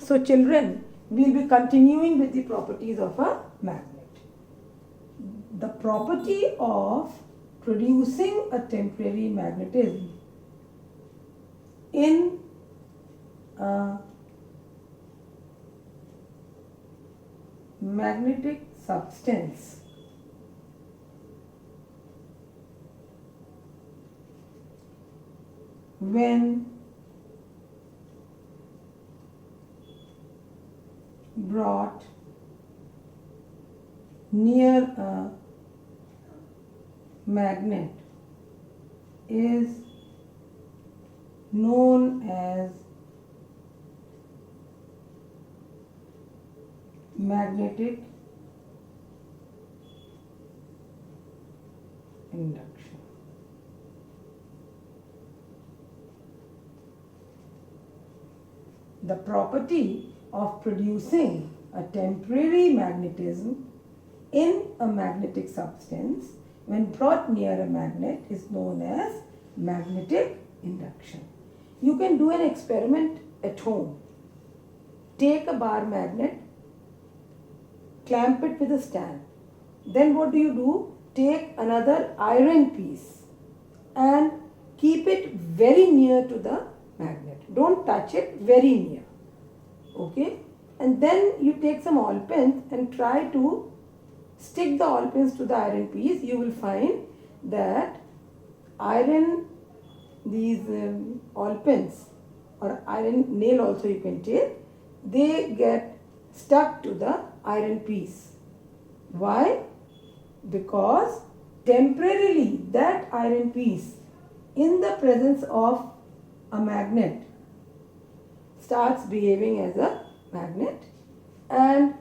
So children, we will be continuing with the properties of a magnet. The property of producing a temporary magnetism in a magnetic substance when brought near a magnet is known as magnetic induction. The property of producing a temporary magnetism in a magnetic substance when brought near a magnet is known as magnetic induction. You can do an experiment at home. Take a bar magnet, clamp it with a stand. Then what do? Take another iron piece and keep it very near to the magnet. Don't touch it, very near. Okay? And then you take some oil pins and try to stick the oil pins to the iron piece. You will find that these oil pins or iron nail also you can take, they get stuck to the iron piece. Why? Because temporarily that iron piece in the presence of a magnet starts behaving as a magnet, and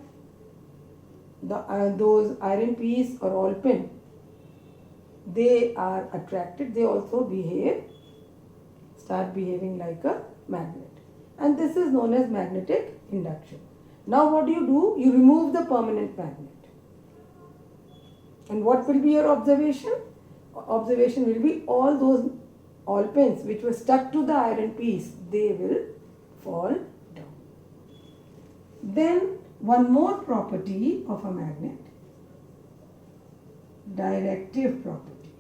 those iron piece or oil pin, they are attracted, they also start behaving like a magnet, and this is known as magnetic induction. Now what do? You remove the permanent magnet. And what will be your observation? Observation will be all those oil pins which were stuck to the iron piece, they will fall down. Then one more property of a magnet, directive property.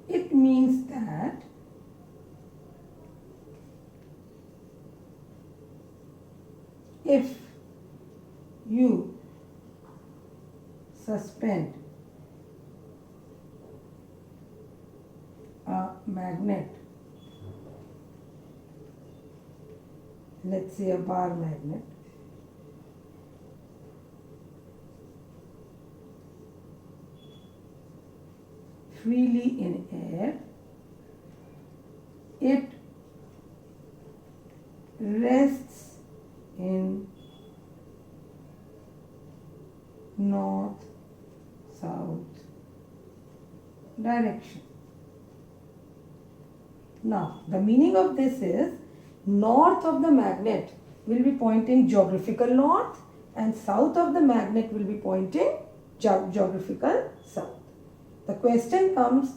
It means that if you suspend a magnet, let's say a bar magnet, freely in air, it rests in north-south direction. Now, the meaning of this is north of the magnet will be pointing geographical north and south of the magnet will be pointing geographical south. The question comes,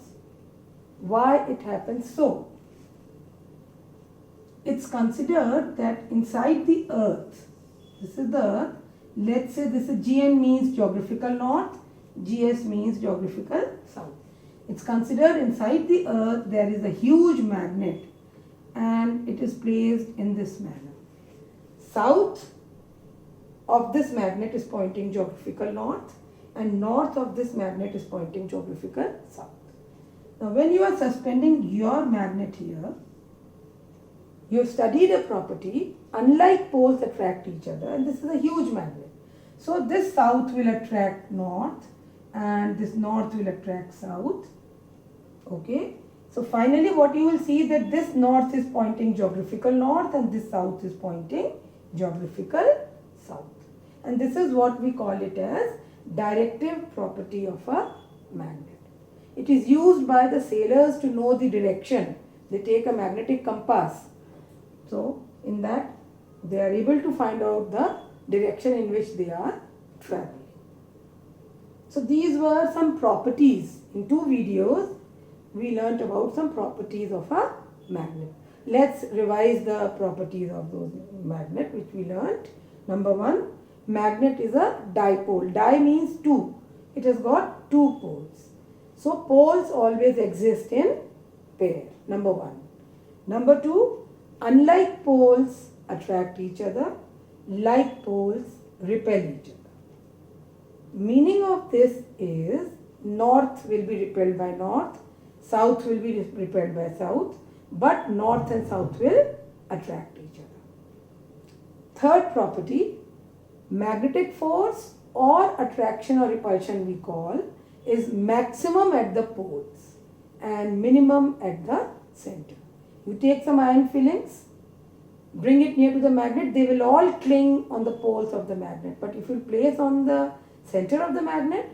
why it happens so? It's considered that inside the earth, this is the earth, let's say this is GN means geographical north, GS means geographical south. It's considered inside the earth there is a huge magnet and it is placed in this manner. South of this magnet is pointing geographical north and north of this magnet is pointing geographical south. Now when you are suspending your magnet here, you have studied a property, unlike poles attract each other, and this is a huge magnet. So this south will attract north and this north will attract south. Okay. So finally what you will see that this north is pointing geographical north and this south is pointing geographical south. And this is what we call it as directive property of a magnet. It is used by the sailors to know the direction. They take a magnetic compass. So in that they are able to find out the direction in which they are traveling. So these were some properties. In 2 videos we learnt about some properties of a magnet. Let's revise the properties of those magnet which we learnt. Number one, magnet is a dipole. Di means two. It has got two poles. So poles always exist in pair. Number one. Number two, unlike poles attract each other, like poles repel each other. Meaning of this is north will be repelled by north, south will be repelled by south, but north and south will attract each other. Third property, magnetic force or attraction or repulsion we call is maximum at the poles and minimum at the center. You take some iron fillings, bring it near to the magnet, they will all cling on the poles of the magnet. But if you place on the center of the magnet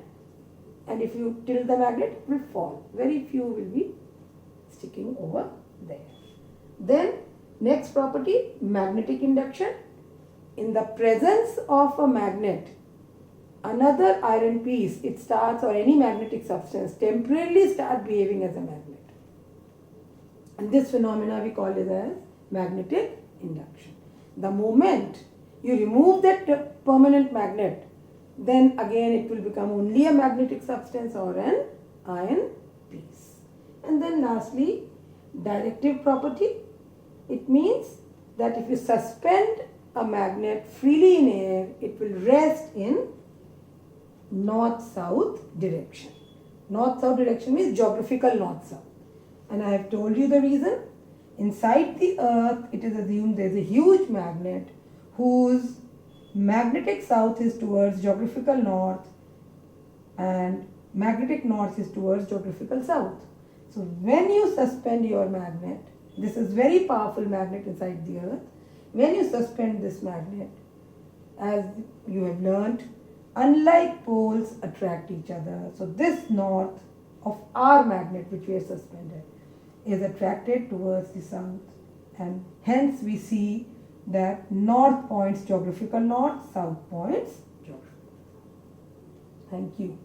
and if you tilt the magnet, it will fall. Very few will be sticking over there. Then next property, magnetic induction. In the presence of a magnet, another iron piece, it starts, or any magnetic substance, temporarily start behaving as a magnet. And this phenomena we call it as magnetic induction. The moment you remove that permanent magnet, then again it will become only a magnetic substance or an iron piece. And then lastly, directive property. It means that if you suspend a magnet freely in air, it will rest in north-south direction. North-south direction means geographical north-south. And I have told you the reason. Inside the earth, it is assumed there is a huge magnet whose magnetic south is towards geographical north and magnetic north is towards geographical south. So when you suspend your magnet, this is very powerful magnet inside the earth. When you suspend this magnet, as you have learnt, unlike poles attract each other. So this north of our magnet which we have suspended is attracted towards the south, and hence we see that north points geographical north, south points geographical south. Thank you.